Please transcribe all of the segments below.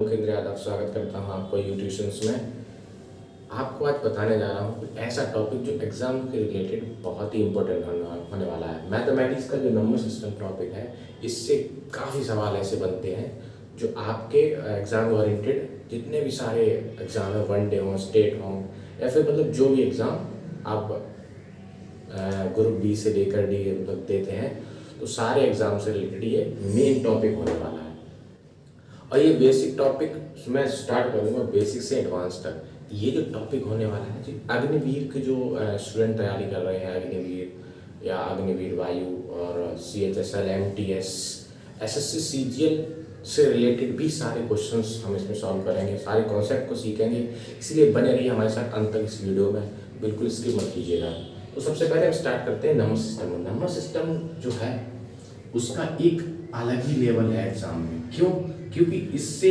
मुकेंद्र यादव स्वागत करता हूँ आपको यूट्यूशंस में। आपको आज बताने जा रहा हूँ कुछ ऐसा टॉपिक जो एग्ज़ाम के रिलेटेड बहुत ही इंपॉर्टेंट होने वाला है। मैथमेटिक्स का जो नंबर सिस्टम टॉपिक है, इससे काफ़ी सवाल ऐसे बनते हैं जो आपके एग्ज़ाम ओरिएंटेड जितने भी सारे एग्ज़ाम है, वनडे हों, स्टेट हों, या फिर मतलब जो भी एग्ज़ाम आप ग्रुप बी से लेकर डी मतलब देते हैं, तो सारे एग्ज़ाम से रिलेटेड ये मेन टॉपिक होने वाला है। और ये बेसिक टॉपिक मैं स्टार्ट करूँगा बेसिक से एडवांस तक। ये जो टॉपिक होने वाला है जी, अग्निवीर के जो स्टूडेंट तैयारी कर रहे हैं, अग्निवीर या अग्निवीर वायु और CHSL MTS SSC CGL से रिलेटेड भी सारे क्वेश्चंस हम इसमें सॉल्व करेंगे, सारे कॉन्सेप्ट को सीखेंगे। इसलिए बने रहिए हमारे साथ अंत तक इस वीडियो में, बिल्कुल स्किप मत कीजिएगा। तो सबसे पहले हम स्टार्ट करते हैं नंबर सिस्टम। नंबर सिस्टम जो है उसका एक अलग ही लेवल है एग्जाम में। क्यों? क्योंकि इससे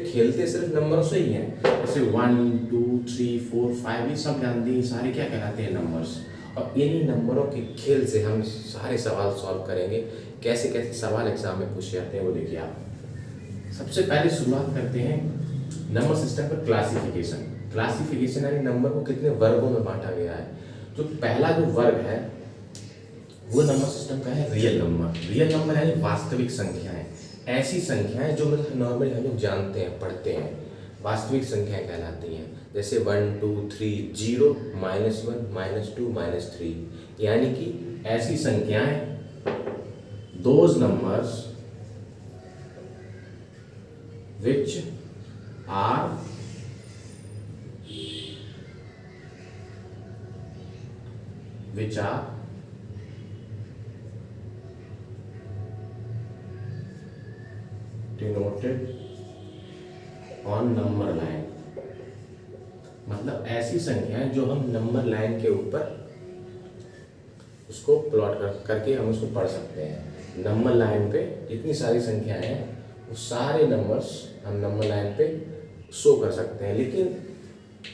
खेलते सिर्फ नंबरों से ही हैं। जैसे 1 2 3 4 5 ये सब जानते हैं, सारे क्या कहलाते हैं? नंबर्स। और इन्हीं नंबरों के खेल से हम सारे सवाल सॉल्व करेंगे। कैसे कैसे सवाल एग्जाम में पूछे जाते हैं वो देखिए आप। सबसे पहले शुरुआत करते हैं नंबर सिस्टम का क्लासिफिकेशन यानी नंबर को कितने वर्गों में बांटा गया है। जो पहला जो वर्ग है वो नंबर सिस्टम का है रियल नंबर यानी वास्तविक संख्याएं। ऐसी संख्याएं जो मतलब नॉर्मली हम लोग जानते हैं, पढ़ते हैं, वास्तविक संख्याएं कहलाती हैं। जैसे 1 2 3 0 -1 -2 -3, यानी कि ऐसी संख्याएं, those numbers which are denoted on number line। मतलब ऐसी संख्याएं जो हम नंबर लाइन के ऊपर उसको प्लॉट करके हम उसको पढ़ सकते हैं। नंबर लाइन पे जितनी सारी संख्याएं हैं वो सारे नंबर्स हम नंबर लाइन पे शो कर सकते हैं। लेकिन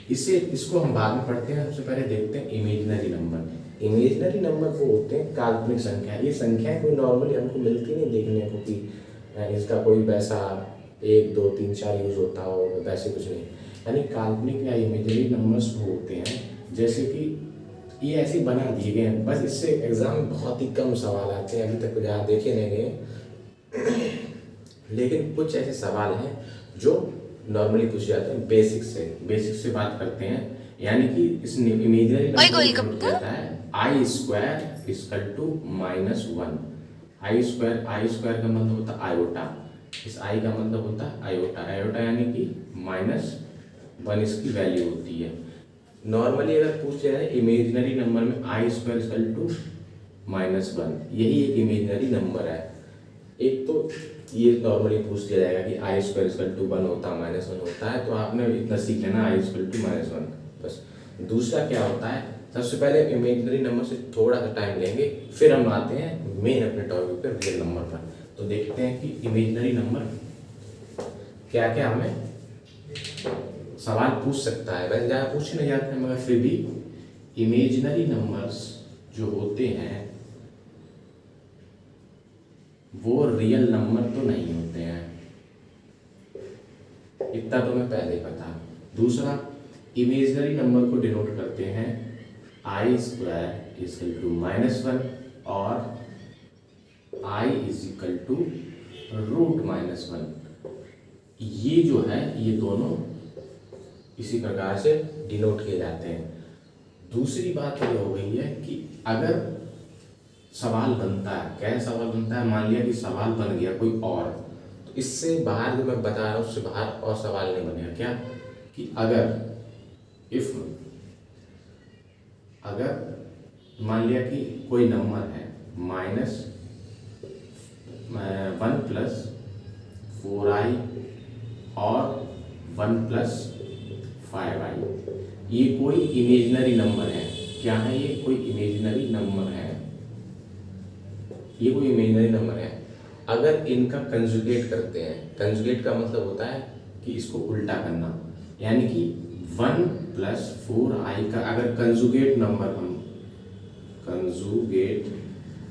इसको हम बाद में पढ़ते हैं। सबसे पहले देखते हैं इमेजिनरी नंबर। इमेजिनरी नंबर वो होते हैं काल्पनिक संख्या। ये संख्याएं कोई नॉर्मली हमको मिलती नहीं देखने को कि इसका कोई वैसा 1 2 3 4 यूज होता हो, वैसे कुछ नहीं। यानी काल्पनिक या इमेजिनरी नंबर्स वो होते हैं जैसे कि ये ऐसे बना दिए गए हैं। बस इससे एग्जाम में बहुत ही कम सवाल आते हैं, अभी तक ज़्यादा देखे नहीं गए। लेकिन कुछ ऐसे सवाल हैं जो नॉर्मली पूछे जाते हैं बेसिक से बात करते हैं। यानी कि इस इमेजिनरी नंबर को कहता है I² = -1। आई स्क्वायर का मतलब होता है आयोटा। इस आई का मतलब होता है आयोटा यानी कि -1 इसकी वैल्यू होती है। नॉर्मली अगर पूछ जाए इमेजिनरी नंबर में I² = -1, यही एक इमेजिनरी नंबर है। एक तो ये नॉर्मली पूछ दिया जाएगा कि I² = 1 होता है, -1 होता है, तो आपने इतना सीख लेना I = -1 बस। दूसरा क्या होता है, सबसे पहले इमेजिनरी नंबर से थोड़ा सा टाइम लेंगे, फिर हम आते हैं मेन अपने टॉपिक पर, रियल नंबर पर। तो देखते हैं कि इमेजिनरी नंबर क्या क्या हमें सवाल पूछ सकता है। वैसे ज़्यादा पूछ नहीं जाते हैं, मगर फिर भी इमेजिनरी नंबर्स जो होते हैं वो रियल नंबर तो नहीं होते हैं, इतना तो मैं पहले ही पता। दूसरा, इमेजिनरी नंबर को डिनोट करते हैं I² = -1 और I = √-1। ये जो है ये दोनों इसी प्रकार से डिनोट किए जाते हैं। दूसरी बात ये हो गई है कि अगर सवाल बनता है, कैसा सवाल बनता है, मान लिया कि सवाल बन गया कोई और, तो इससे बाहर जो मैं बता रहा हूँ उससे बाहर और सवाल नहीं बनेगा। क्या कि अगर मान लिया कि कोई नंबर है -1 + 4i और 1 + 5i, ये कोई इमेजिनरी नंबर है। क्या है ये? कोई इमेजिनरी नंबर है। ये कोई इमेजिनरी नंबर है। अगर इनका कंजुगेट करते हैं, कंजुगेट का मतलब होता है कि इसको उल्टा करना, यानी कि 1 + 4i का अगर कंजुगेट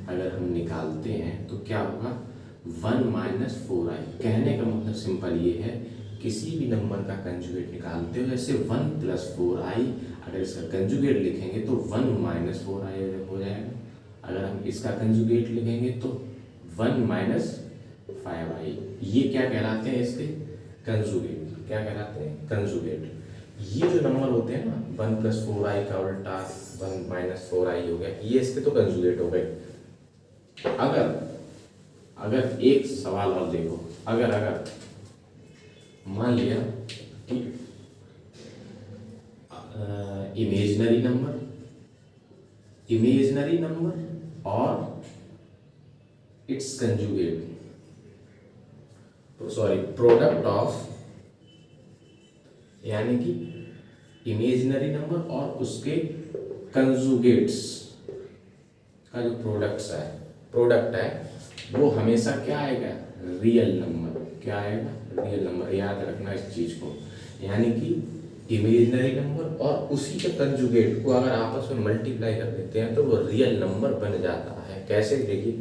अगर हम निकालते हैं तो क्या होगा? 1 माइनस 4i। कहने का मतलब सिंपल ये है, किसी भी नंबर का कंजुगेट निकालते हो जैसे 1 प्लस 4i, अगर इसका कंजुगेट लिखेंगे तो 1 माइनस 4i हो जाएगा। अगर हम इसका कंजुगेट लिखेंगे तो 1 माइनस 5i। ये क्या कहलाते हैं, इसके कंजुगेट। क्या कहलाते हैं, कंजुगेट। ये जो नंबर होते हैं ना 1 प्लस 4i का उल्टा 1 माइनस 4i हो गया, ये इसके तो कंजुगेट हो गए। अगर एक सवाल और देखो, अगर मान लिया कि इमेजिनरी नंबर और it's conjugate, sorry product of, यानी कि इमेजिनरी नंबर और उसके कंजुगेट्स का जो प्रोडक्ट है वो हमेशा क्या आएगा, रियल नंबर। क्या आएगा, रियल नंबर। याद रखना इस चीज को, यानी कि इमेजिनरी नंबर और उसी के कंजुगेट को अगर आपस में मल्टीप्लाई कर देते हैं तो वो रियल नंबर बन जाता है। कैसे, देखिए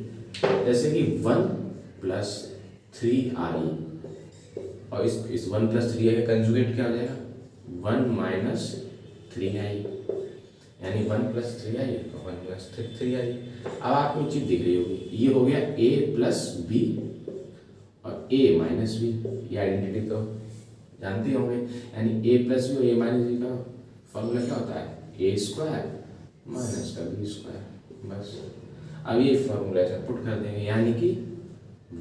जैसे कि 1 प्लस 3i और इस 1 प्लस 3i का कंजुगेट क्या हो जाएगा, 1 माइनस 3i, यानी 1 प्लस 3i और 1 प्लस 3i। अब आपको चीज दिख रही होगी, ये हो गया a प्लस बी और a माइनस बी। ये आइडेंटिटी तो जानते होंगे, यानी a प्लस बी और a माइनस बी का फॉर्मूला क्या होता है, a स्क्वायर माइनस का b स्क्वायर। बस अब ये फॉर्मूला ऐसा पुट कर देंगे, यानी कि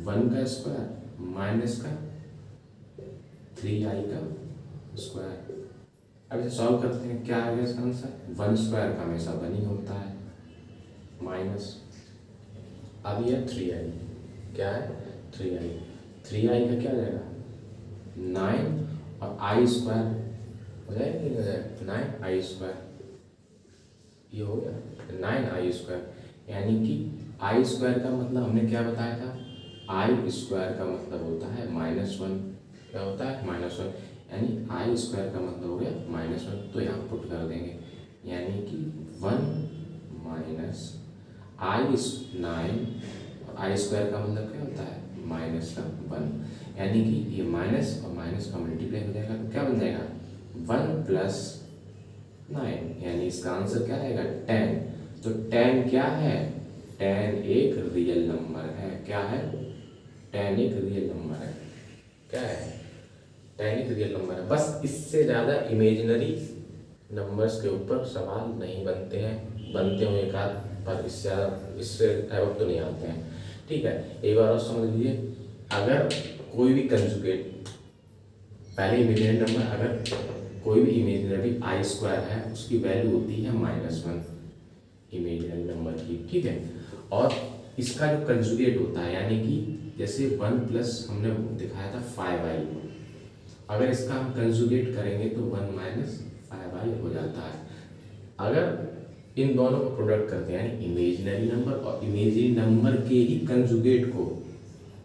1 का स्क्वायर माइनस का 3i का स्क्वायर। अब इसे सॉल्व करते हैं, क्या आ गया इसका आंसर, 1 स्क्वायर का हमेशा 1 ही होता है, माइनस अब यह 3i, क्या है 3i का क्या हो जाएगा 9 और i स्क्वायर हो जाएगा, नहीं हो जाएगा 9i स्क्वायर, ये हो गया 9i स्क्वायर। यानी कि i स्क्वायर का मतलब हमने क्या बताया था, i स्क्वायर का मतलब होता है -1। क्या होता है, -1, यानी i स्क्वायर का मतलब हो गया -1। तो यहाँ पुट कर देंगे, यानी कि 1 माइनस i 9 और i स्क्वायर का मतलब क्या होता है माइनस का 1, यानी कि ये माइनस और माइनस का मल्टीप्लाई हो जाएगा तो क्या बन जाएगा 1 प्लस 9, यानी इसका आंसर क्या रहेगा 10। तो 10 क्या है, 10 एक रियल नंबर है। क्या है, 10 एक रियल नंबर है। क्या है, 10 एक रियल नंबर है। बस इससे ज़्यादा इमेजिनरी नंबर्स के ऊपर सवाल नहीं बनते हैं, बनते हो एक आध, पर इससे टाइप तो नहीं आते हैं। ठीक है, एक बार और समझ लीजिए, अगर कोई भी कंजुगेट, पहले इमेजिनरी नंबर, अगर कोई भी इमेजिनरी i स्क्वायर है उसकी वैल्यू होती है -1 इमेजिनरी नंबर की। ठीक है, और इसका जो कंजुगेट होता है, यानी कि जैसे 1 प्लस हमने दिखाया था 5i, अगर इसका हम कंजुगेट करेंगे तो 1 माइनस 5i हो जाता है। अगर इन दोनों को प्रोडक्ट करते हैं, यानी इमेजिनरी नंबर और इमेजिनरी नंबर के ही कंजुगेट को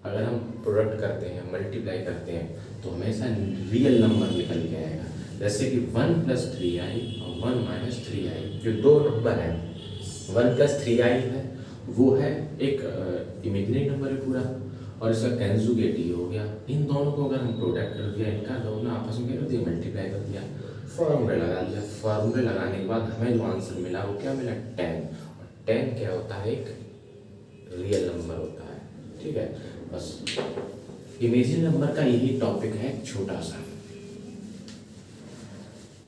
अगर हम प्रोडक्ट करते हैं, मल्टीप्लाई करते हैं, तो हमेशा रियल नंबर निकल के आएगा। जैसे कि 1 प्लस 3i और 1 माइनस 3i, जो दो नंबर हैं, 1 प्लस 3i है वो है एक इमेजिनरी नंबर है पूरा, और इसका कंजुगेट ही हो गया। इन दोनों को अगर हम प्रोडक्ट कर दिया, इनका दोनों आपस में क्या कर दिया, मल्टीप्लाई कर दिया, फॉर्मूला लगा दिया। फॉर्मूला लगाने के बाद हमें जो आंसर मिला वो क्या मिला 10, और 10 क्या होता है, एक रियल नंबर होता है। ठीक है, बस इमेजिनरी नंबर का यही टॉपिक है छोटा सा।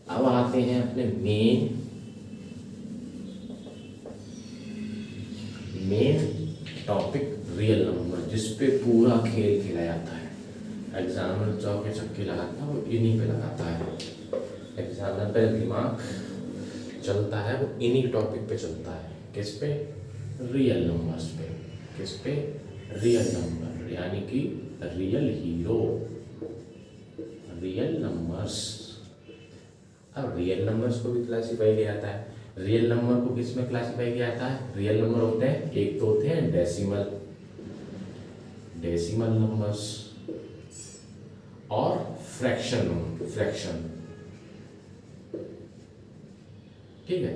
अब आते हैं अपने मेन टॉपिक रियल नंबर, जिस पे पूरा खेल खेला जाता है। एग्जामिनर चौके छक्के लगाता है वो इन्हीं पे लगाता है, एग्जामिनर पे दिमाग चलता है वो इन्हीं टॉपिक पे चलता है। किस पे, रियल नंबर्स पे। किस पे, रियल नंबर, यानी कि रियल हीरो, रियल नंबर्स। अब रियल नंबर्स को भी क्लासीफाई किया जाता है। रियल नंबर को किस में क्लासीफाई किया जाता है, रियल नंबर होते हैं, एक तो होते हैं डेसिमल नंबर्स और फ्रैक्शन। ठीक है,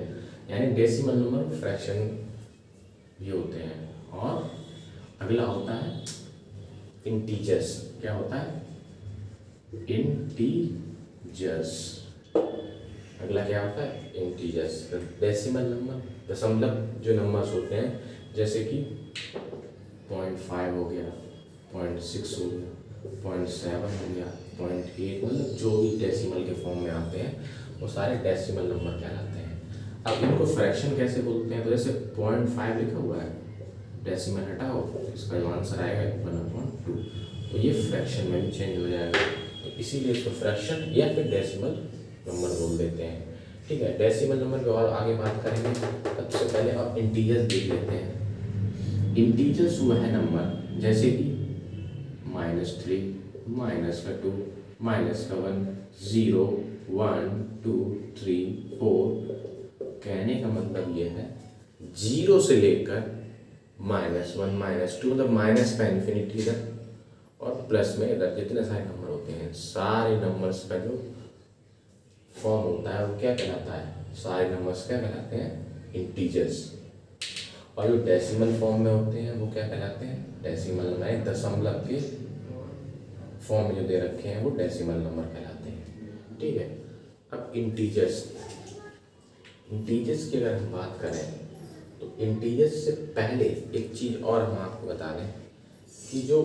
यानी डेसिमल नंबर, फ्रैक्शन ये होते हैं। और अगला होता है इंटीजर्स। क्या होता है? इंटीजर्स। अगला क्या होता है? इंटीजर्स। डेसिमल नंबर, दशमलव जो नंबर्स होते हैं, जैसे कि 0.5 हो गया, 0.6 हो गया, 0.7 हो गया, 0.8, मतलब जो भी डेसिमल के फॉर्म में आते हैं वो सारे डेसिमल नंबर कहलाते हैं। अब इनको फ्रैक्शन कैसे बोलते हैं? तो जैसे 0.5 लिखा हुआ है, डेसिमल हटाओ, इसका जो आंसर आएगा 1/2, तो ये फ्रैक्शन में भी चेंज हो जाएगा, तो इसीलिए इसको फ्रैक्शन या फिर डेसिमल नंबर बोल देते हैं। ठीक है, डेसिमल नंबर की और आगे बात करेंगे। सबसे पहले अब इंटीजर्स देख लेते हैं। इंटीजर्स वह नंबर जैसे कि -3, -2, -1, 0, 1, 2, 3, 4। कहने का मतलब ये है 0 से लेकर -1, -2, मतलब माइनस का इन्फिनिटी तक, और प्लस में इधर जितने सारे नंबर होते हैं, सारे नंबर्स का जो फॉर्म होता है वो क्या कहलाता है? सारे नंबर्स क्या कहलाते हैं? इंटीजर्स। और जो डेसिमल फॉर्म में होते हैं वो क्या कहलाते हैं? डेसिमल में दशमलव के फॉर्म में जो दे रखे हैं वो डेसिमल नंबर कहलाते हैं। ठीक है, अब इंटीजर्स की अगर हम बात करें तो इंटीजर्स से पहले एक चीज़ और हम आपको बता दें कि जो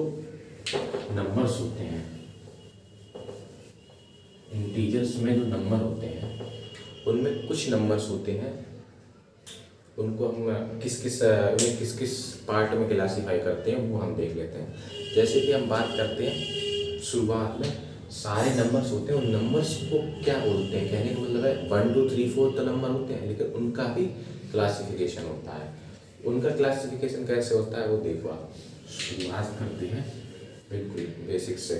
नंबर्स होते हैं, इंटीजर्स में जो नंबर होते हैं उनमें कुछ नंबर्स होते हैं, उनको हम किस किस पार्ट में क्लासीफाई करते हैं वो हम देख लेते हैं। जैसे कि हम बात करते हैं शुरुआत में, सारे नंबर्स होते हैं, उन नंबर्स को क्या बोलते हैं? कहने का मतलब है 1, 2, 3, 4 तो नंबर होते हैं, लेकिन उनका भी क्लासिफिकेशन होता है। उनका क्लासिफिकेशन कैसे होता है वो देखो आप। शुरुआत करते हैं बिल्कुल बेसिक से,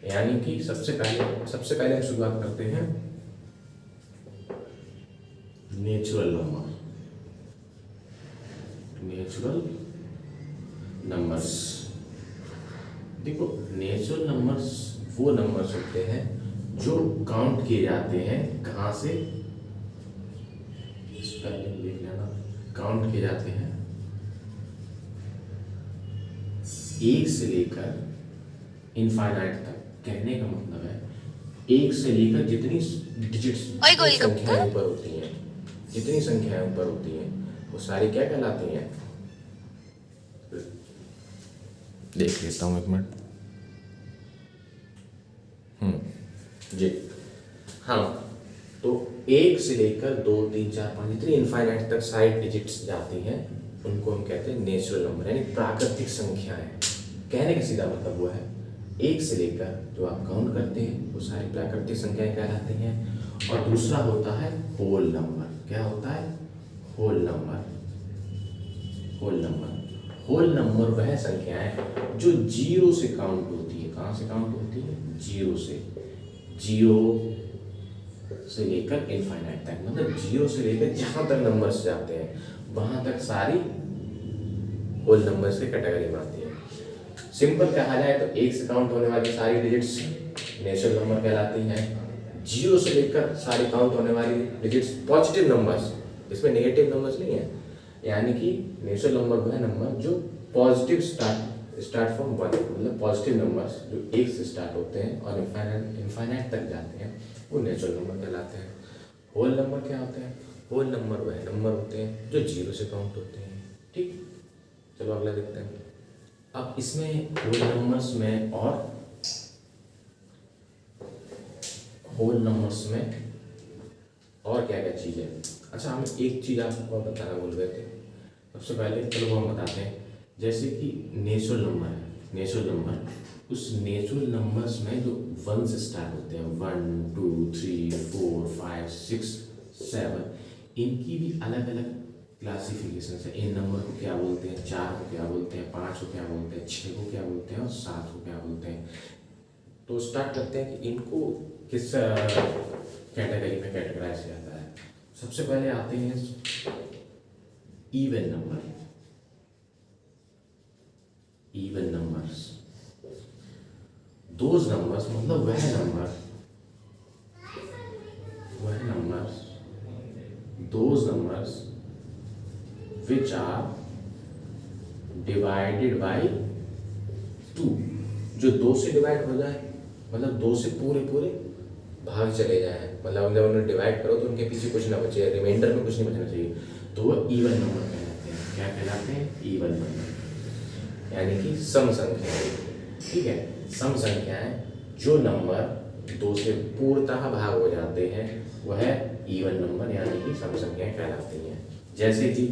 यानी कि सबसे पहले हम शुरुआत करते हैं नेचुरल नंबर्स। देखो, नेचुरल नंबर्स वो नंबर्स होते हैं जो काउंट किए जाते हैं। कहाँ से? स्पेलिंग देख लेना। काउंट किए जाते हैं 1 से लेकर इनफाइनाइट तक। कहने का मतलब है 1 से लेकर जितनी डिजिट्स, संख्याएं ऊपर होती हैं, जितनी संख्याएं ऊपर होती हैं वो सारी क्या कहलाती हैं? देख लेता हूँ एक मिनट। जी हाँ, तो 1 से लेकर 2, 3, 4, 5 जितनी इनफाइनाइट तक सारी डिजिट्स जाती हैं उनको हम कहते हैं नेचुरल नंबर, यानी प्राकृतिक संख्याएं। कहने का सीधा मतलब वो है 1 से लेकर जो आप काउंट करते हैं वो सारी प्राकृतिक संख्याएं कहलाती हैं। और दूसरा होता है होल नंबर। क्या होता है? होल नंबर वह संख्याएं जो 0 से काउंट होती है। कहाँ से काउंट होती है? 0 से लेकर इनफाइनाइट तक, मतलब 0 से लेकर जहां तक नंबर्स जाते हैं वहां तक सारी होल नंबर्स की कैटेगरी में आती है। सिंपल कहा जाए तो 1 से काउंट होने वाली सारी डिजिट्स नेचुरल नंबर कहलाती हैं। 0 से लेकर सारी काउंट होने वाली डिजिट्स पॉजिटिव नंबर्स, इसमें नेगेटिव नंबर्स नहीं है, यानी कि नेचुरल नंबर वह नंबर जो पॉजिटिव स्टार्ट फ्रॉम 1, मतलब पॉजिटिव नंबर्स जो 1 से स्टार्ट होते हैं और इनफाइनाइट तक जाते हैं वो नेचुरल नंबर कहलाते हैं। होल नंबर क्या होते हैं? होल नंबर वह नंबर होते हैं जो 0 से काउंट होते हैं। ठीक, चलो अगला देखते हैं। अब इसमें होल नंबर्स में और क्या क्या चीज़ है? अच्छा, हम एक चीज़ आपको बताना भूल गए थे। सबसे पहले चलो हम बताते हैं, जैसे कि नेचुरल नंबर है, उस नेचुरल नंबर्स में जो 1 से स्टार्ट होते हैं, 1, 2, 3, 4, 5, 6, 7, इनकी भी अलग अलग क्लासिफिकेशन है। इन नंबर को क्या बोलते हैं? 4 को क्या बोलते हैं? 5 को क्या बोलते हैं? 6 को क्या बोलते हैं? और 7 को क्या बोलते हैं? तो स्टार्ट करते हैं कि इनको किस कैटेगरी में कैटेगराइज किया जाता है। सबसे पहले आते हैं इवन नंबर्स। दोज नंबर्स मतलब वह numbers those numbers which are divided by 2। जो 2 से डिवाइड हो जाए, मतलब 2 से पूरे पूरे भाग चले जाए, मतलब जब उन्हें डिवाइड करो तो उनके पीछे कुछ ना बचे, रिमाइंडर में कुछ नहीं बचना चाहिए, तो वो इवन नंबर कहलाते हैं। क्या कहलाते हैं? इवन नंबर, यानी कि सम संख्या। ठीक है, सम संख्याएं जो नंबर 2 से पूर्णतः भाग हो जाते हैं वह इवन नंबर यानी कि सम संख्याएं कहलाती हैं। जैसे कि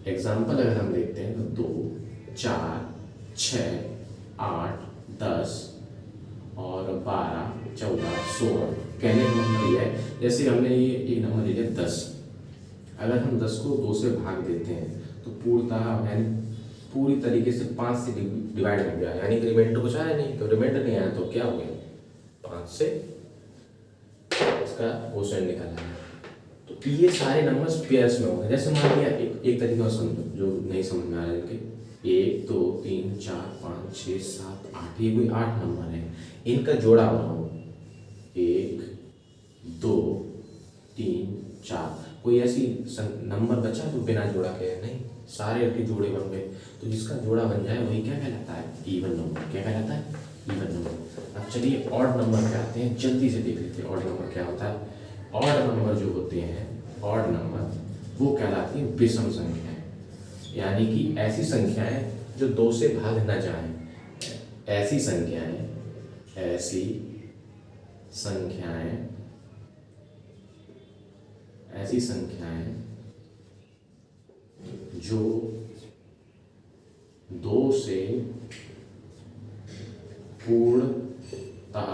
एग्जाम्पल अगर हम देखते हैं तो 2, 4, 6, 8, 10 और 12, 14, 16। कहने का मतलब यह है, जैसे हमने ये एक नंबर ले लिया 10, अगर हम 10 को 2 से भाग देते हैं तो पूर्णतः यानी पूरी तरीके से 5 से डिवाइड हो गया, यानी कि रिमाइंडर कुछ आया नहीं, तो रिमाइंडर नहीं आया तो क्या हो गया, 5 से इसका क्वोशिएंट निकाला है। तो ये सारे नंबर्स पेयर्स में होंगे। जैसे मान लिया एक तरीके से समझो, जो नहीं समझ में आ रहा है इनके, 1, 2, 3, 4, 5, 6, 7, 8, ये कोई 8 नंबर है, इनका जोड़ा बनाओ, 1, 2, 3, 4। कोई ऐसी नंबर बचा जो बिना जोड़ा के? नहीं, सारे के जोड़े बन गए, तो जिसका जोड़ा बन जाए वही क्या कहलाता है? Even number. क्या कहलाता है? Even number. अब चलिए ऑड नंबर पे आते हैं, जल्दी से देख लेते हैं ऑड नंबर क्या होता है। ऑड नंबर जो होते हैं, ऑड नंबर वो कहलाती है विषम संख्याएं, यानी कि ऐसी संख्याएं जो 2 से भाग न जाएं, ऐसी संख्याएं जो 2 से पूर्णतः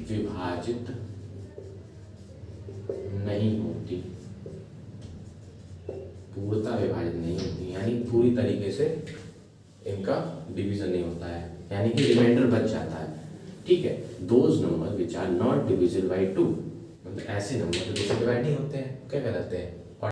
विभाजित नहीं होती, पूर्णतः विभाजित नहीं होती, यानी पूरी तरीके से इनका डिवीजन नहीं होता है, यानी कि रिमाइंडर बच जाता है। ठीक है, those number which are not divisible by 2, मतलब ऐसे नंबर जो 2 से डिवाइड नहीं होते हैं, क्या कहलाते हैं?